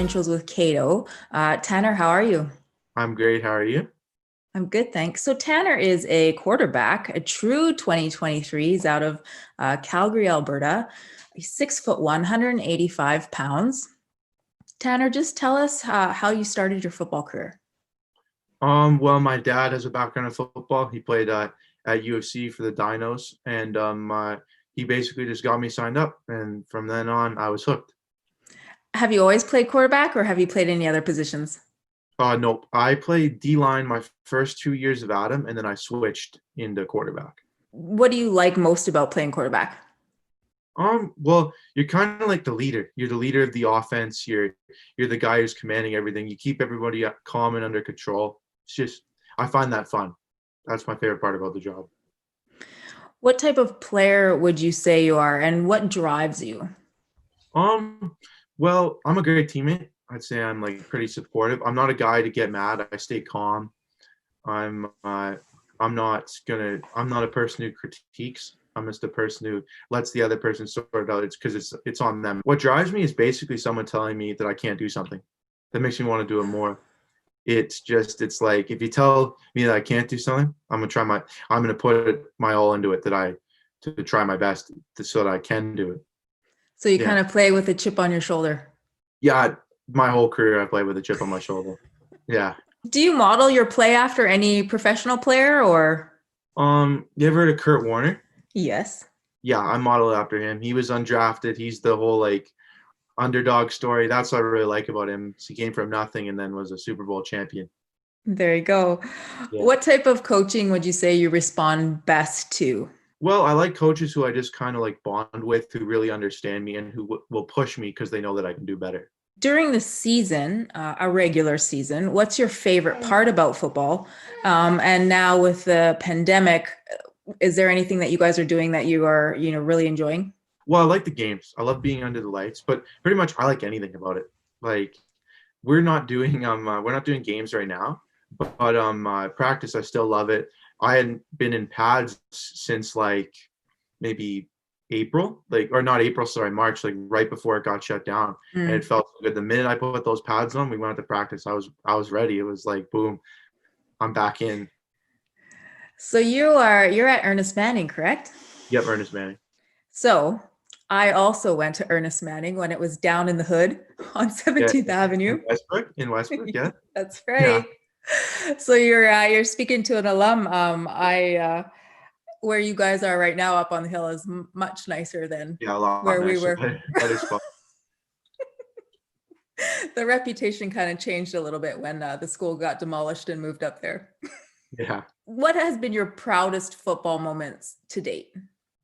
Intros with Kato. Tanner, how are you? I'm great. How are you? I'm good, thanks. So Tanner is a quarterback, a true 2023. He's out of Calgary, Alberta. He's 6'1", 185 pounds. Tanner, just tell us how you started your football career. Well, my dad has a background in football. He played at UFC for the Dinos, and he basically just got me signed up, and from then on, I was hooked. Have you always played quarterback, or have you played any other positions? Nope. I played D-line my first 2 years of Adam, and then I switched into quarterback. What do you like most about playing quarterback? Well, you're kind of like the leader. You're the leader of the offense. You're the guy who's commanding everything. You keep everybody calm and under control. It's just I find that fun. That's my favorite part about the job. What type of player would you say you are, and what drives you? Um, well, I'm a great teammate. I'd say I'm like pretty supportive. I'm not a guy to get mad. I stay calm. I'm uh, I'm not a person who critiques. I'm just a person who lets the other person sort it out. It's because it's on them. What drives me is basically someone telling me that I can't do something. That makes me want to do it more. It's like if you tell me that I can't do something, I'm gonna put my all into it to try my best so that I can do it. So you Yeah. kind of play with a chip on your shoulder. Yeah, my whole career I played with a chip on my shoulder. Yeah. Do you model your play after any professional player or? You ever heard of Kurt Warner? Yes. Yeah, I modeled after him. He was undrafted. He's the whole like underdog story. That's what I really like about him. He came from nothing and then was a Super Bowl champion. There you go. Yeah. What type of coaching would you say you respond best to? Well, I like coaches who I just kind of like bond with, who really understand me and who will push me because they know that I can do better. During the season, a regular season, what's your favorite part about football? And now with the pandemic, is there anything that you guys are doing that you are, really enjoying? Well, I like the games. I love being under the lights, but pretty much I like anything about it. Like we're not doing games right now, but practice I still love it. I hadn't been in pads since like maybe April, like or not April, sorry, March, like right before it got shut down. And it Mm. felt so good. The minute I put those pads on, we went to practice. I was ready. It was like boom, I'm back in. So you're at Ernest Manning, correct? Yep, Ernest Manning. So I also went to Ernest Manning when it was down in the hood on Yeah, 17th in Avenue. Westbrook. In Westbrook, yeah. That's Yeah. right. So you're speaking to an alum. I where you guys are right now up on the hill is much nicer than Yeah, a lot where we nicer. were. That is fun. The reputation kind of changed a little bit when the school got demolished and moved up there. Yeah. What has been your proudest football moments to date?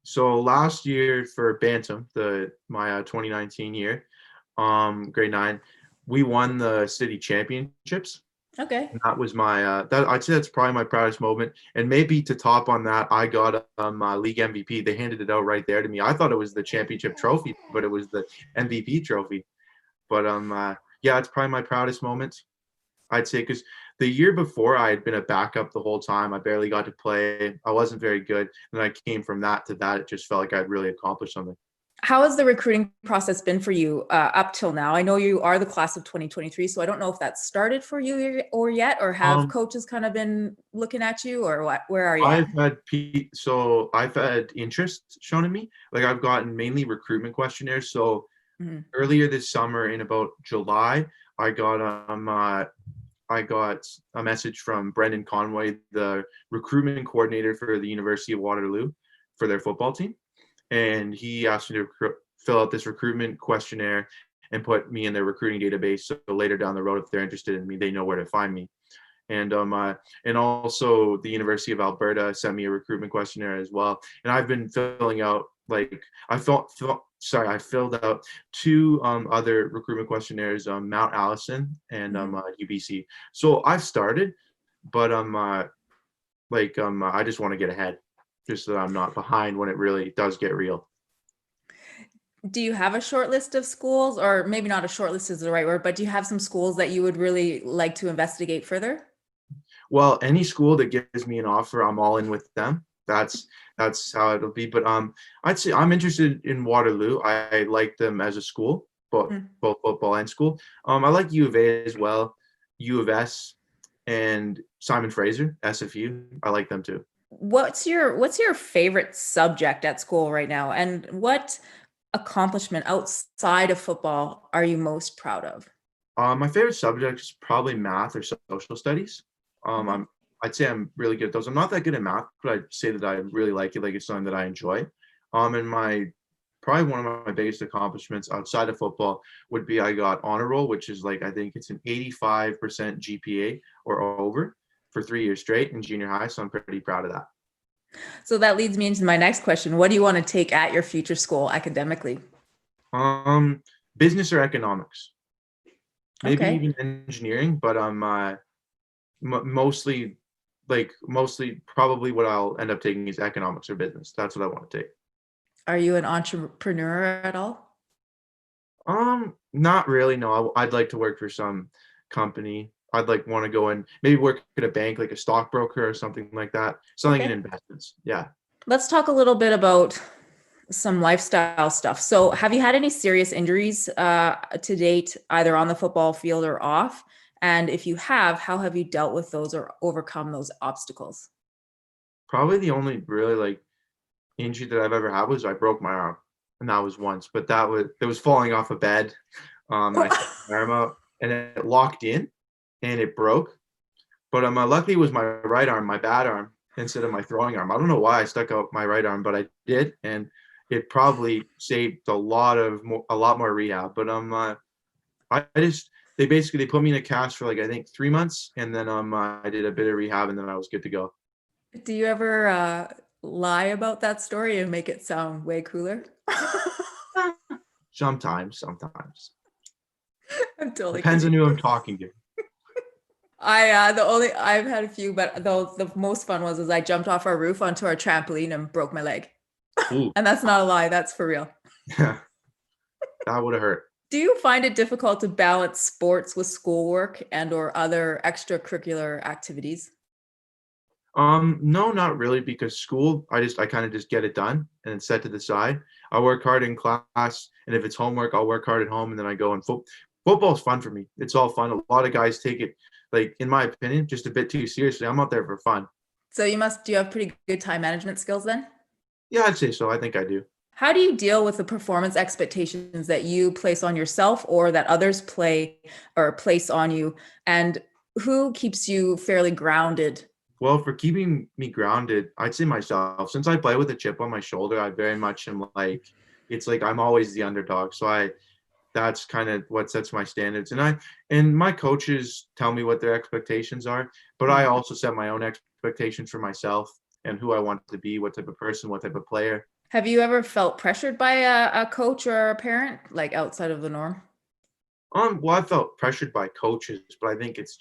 So last year for Bantam, the my 2019 year, grade nine, we won the city championships. Okay. And that was my that I'd say that's probably my proudest moment. And maybe to top on that, I got league MVP. They handed it out right there to me. I thought it was the championship trophy, but it was the MVP trophy. But yeah, it's probably my proudest moment. I'd say because the year before I had been a backup the whole time. I barely got to play. I wasn't very good. And I came from that to that. It just felt like I'd really accomplished something. How has the recruiting process been for you up till now? I know you are the class of 2023, so I don't know if that started for you or yet, or have Um, coaches kind of been looking at you, or what? Where are you at? I've had interest shown in me. Like I've gotten mainly recruitment questionnaires. So Mhm. earlier this summer in about July, I got I got a message from Brendan Conway, the recruitment coordinator for the University of Waterloo for their football team. And he asked me to fill out this recruitment questionnaire and put me in their recruiting database. So later down the road, if they're interested in me, they know where to find me. And also the University of Alberta sent me a recruitment questionnaire as well. And I've been filling out like I filled out two other recruitment questionnaires, Mount Allison and Mhm. UBC. So I've started, but I just want to get ahead, just so that I'm not behind when it really does get real. Do you have a short list of schools, or maybe not a short list is the right word, but do you have some schools that you would really like to investigate further? Well, any school that gives me an offer, I'm all in with them. That's how it'll be. But I'd say I'm interested in Waterloo. I like them as a school. both football and school. I like U of A as well, U of S, and Simon Fraser, SFU. I like them too. What's your favorite subject at school right now? And what accomplishment outside of football are you most proud of? My favorite subject is probably math or social studies. Mhm. I'd say I'm really good at those. I'm not that good at math, but I'd say that I really like it. Like it's something that I enjoy. And my probably one of my biggest accomplishments outside of football would be I got honor roll, which is like I think it's an 85% GPA or over for 3 years straight in junior high. So I'm pretty proud of that. So that leads me into my next question. What do you want to take at your future school academically? Um, Business or economics, maybe Okay. even engineering, but mostly probably what I'll end up taking is economics or business. That's what I want to take. Are you an entrepreneur at all? Not really. No, I'd like to work for some company. I'd like want to go and maybe work at a bank, like a stockbroker or something like that. Something in Okay. investments. Yeah. Let's talk a little bit about some lifestyle stuff. So, have you had any serious injuries to date, either on the football field or off? And if you have, how have you dealt with those or overcome those obstacles? Probably the only really like injury that I've ever had was I broke my arm, and that was once. But it was falling off a bed. And I stuck my arm out, and it locked in, and it broke. But luckily it was my right arm, my bad arm, instead of my throwing arm. I don't know why I stuck out my right arm, but I did, and it probably saved a lot more rehab. But they put me in a cast for like I think 3 months, and then I did a bit of rehab, and then I was good to go. Do you ever lie about that story and make it sound way cooler? Sometimes I'm totally depends on kidding. who I'm talking to. I've had a few, but the most fun was I jumped off our roof onto our trampoline and broke my leg. Ooh, And that's not a lie, that's for real. that would have hurt. Do you find it difficult to balance sports with schoolwork and or other extracurricular activities? No, not really, because school, I kind of just get it done and then set to the side. I work hard in class, and if it's homework, I'll work hard at home, and then I go and football's fun for me. It's all fun. A lot of guys take it, like in my opinion, just a bit too seriously. I'm out there for fun. So do you have pretty good time management skills then? Yeah, I'd say so. I think I do. How do you deal with the performance expectations that you place on yourself or that others place on you? And who keeps you fairly grounded? Well, for keeping me grounded, I'd say myself. Since I play with a chip on my shoulder, I very much am like, it's like I'm always the underdog. So that's kind of what sets my standards. And my coaches tell me what their expectations are, but I also set my own expectations for myself and who I want to be, what type of person, what type of player. Have you ever felt pressured by a coach or a parent, like outside of the norm? Well, I felt pressured by coaches, but I think it's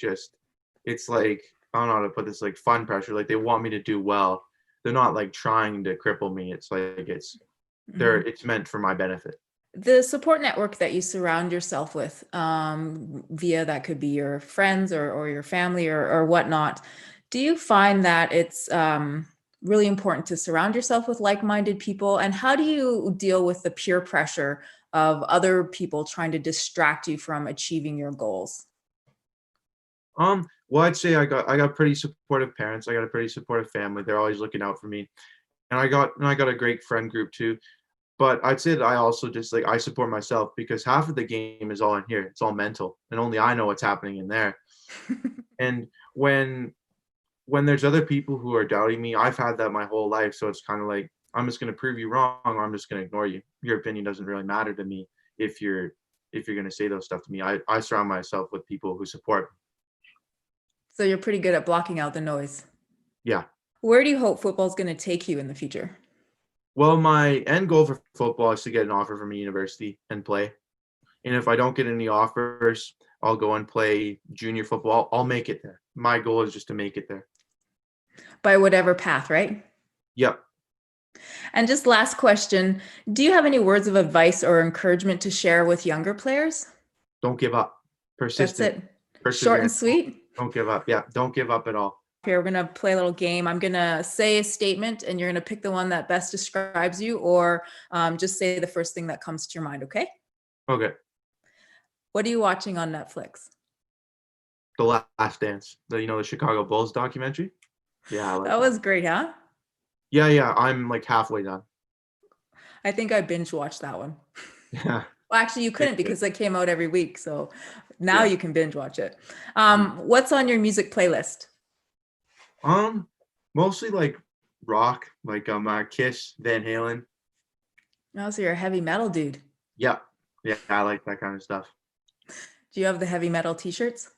like, I don't know how to put this, like fun pressure. Like they want me to do well. They're not like trying to cripple me. It's like Mhm. it's meant for my benefit. The support network that you surround yourself with, via that could be your friends or your family or whatnot. Do you find that it's really important to surround yourself with like-minded people? And how do you deal with the peer pressure of other people trying to distract you from achieving your goals? Well, I'd say I got pretty supportive parents. I got a pretty supportive family. They're always looking out for me. And I got a great friend group too. But I'd say that I also just like I support myself because half of the game is all in here. It's all mental, and only I know what's happening in there. And when there's other people who are doubting me, I've had that my whole life. So it's kind of like I'm just going to prove you wrong, or I'm just going to ignore you. Your opinion doesn't really matter to me if you're going to say those stuff to me. I surround myself with people who support me. So you're pretty good at blocking out the noise. Yeah. Where do you hope football's going to take you in the future? Well, my end goal for football is to get an offer from a university and play. And if I don't get any offers, I'll go and play junior football. I'll make it there. My goal is just to make it there. By whatever path, right? Yep. And just last question, do you have any words of advice or encouragement to share with younger players? Don't give up. That's Persistent. it. Short and Perseverance. sweet. Don't give up. Yeah. Don't give up at all. Here, we're going to play a little game. I'm going to say a statement and you're going to pick the one that best describes you or just say the first thing that comes to your mind, okay? Okay. What are you watching on Netflix? The Last Dance, the Chicago Bulls documentary. Yeah, I like That that. was great, huh? Yeah, I'm like halfway done. I think I binge watched that one. Yeah. Well, actually, you couldn't It's good. because it came out every week. So now Yeah. you can binge watch it. Mm. What's on your music playlist? Mostly like rock, like Kiss, Van Halen. Oh, so you're a heavy metal dude. Yeah. Yeah, I like that kind of stuff. Do you have the heavy metal t-shirts?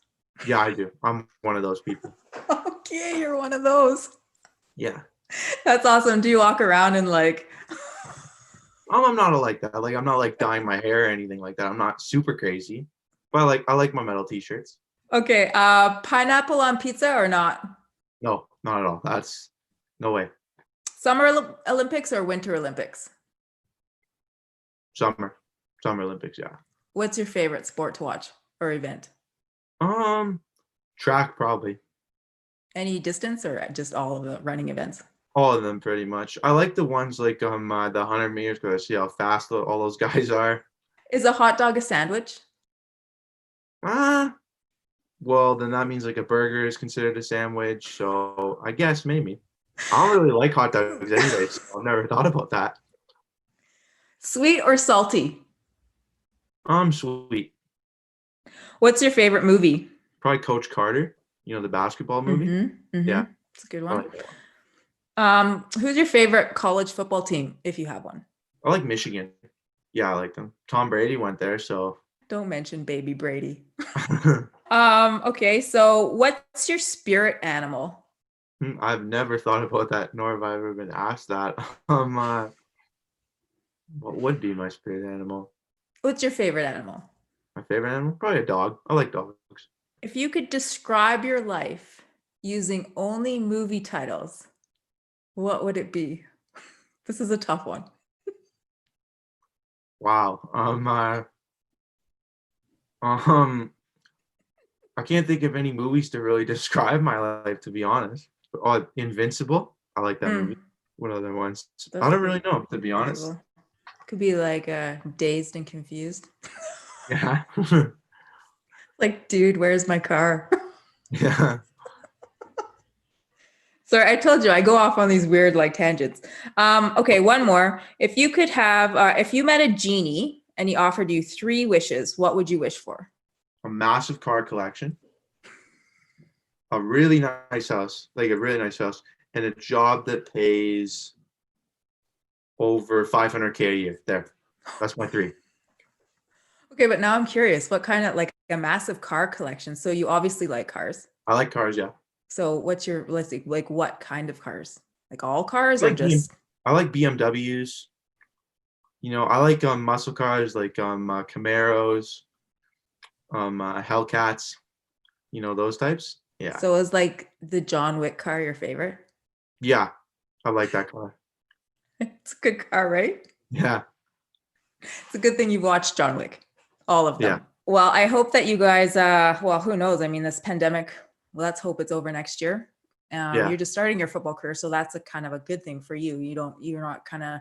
Yeah, I do. I'm one of those people. Okay, you're one of those. Yeah. That's awesome. Do you walk around and like, I'm not like that. Like I'm not like dyeing my hair or anything like that. I'm not super crazy. But I like my metal t-shirts. okay, pineapple on pizza or not? No, not at all. That's no way. Summer Olympics or Winter Olympics? Summer. Summer Olympics, yeah. What's your favorite sport to watch or event? Track probably. Any distance or just all of the running events? All of them pretty much. I like the ones like the 100 meters because I see how fast all those guys are. Is a hot dog a sandwich? Well, then that means like a burger is considered a sandwich. So I guess maybe. I don't really like hot dogs anyway, so I've never thought about that. Sweet or salty? Sweet. What's your favorite movie? Probably Coach Carter. The basketball movie. Yeah. It's a good I one. like that one. Who's your favorite college football team, if you have one? I like Michigan. Yeah, I like them. Tom Brady went there, so. Don't mention baby Brady. Okay, so what's your spirit animal? I've never thought about that, nor have I ever been asked that. What would be my spirit animal? What's your favorite animal? My favorite animal? Probably a dog. I like dogs. If you could describe your life using only movie titles, what would it be? This is a tough one. Wow. I can't think of any movies to really describe my life, to be honest. Oh, Invincible. I like that movie. What other ones? I don't really know, to be honest. Could be like Dazed and Confused. Yeah. Like, dude, where's my car? Yeah. Sorry, I told you I go off on these weird like tangents. Okay, one more. If you could have, if you met a genie and he offered you 3 wishes, what would you wish for? A massive car collection. A really nice house, and a job that pays over $500K a year. There. That's my 3. Okay, but now I'm curious, what kind of like a massive car collection? So you obviously like cars. I like cars, yeah. So what's your, let's see, like what kind of cars? Like all cars I or like just? I like BMWs. I like muscle cars like Camaros, Hellcats, those types. Yeah. So is like the John Wick car your favorite? Yeah. I like that car. It's a good car, right? Yeah. It's a good thing you've watched John Wick, all of them. Yeah. Well, I hope that you guys, well, who knows? I mean, this pandemic, well, let's hope it's over next year. Yeah. You're just starting your football career, so that's a kind of a good thing for you. You're not kind of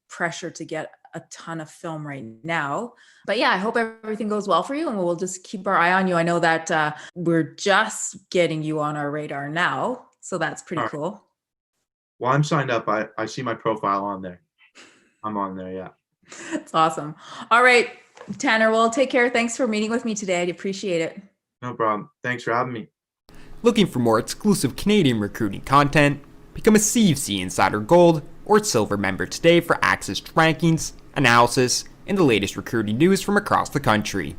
pressured to get a ton of film right now. But yeah, I hope everything goes well for you, and we'll just keep our eye on you. I know that we're just getting you on our radar now, so that's pretty cool. Well, I'm signed up. I see my profile on there. I'm on there, yeah. That's awesome. All right, Tanner, well, take care. Thanks for meeting with me today. I appreciate it. No problem. Thanks for having me. Looking for more exclusive Canadian recruiting content? Become a CFC Insider Gold or Silver member today for access to rankings, analysis, and the latest recruiting news from across the country.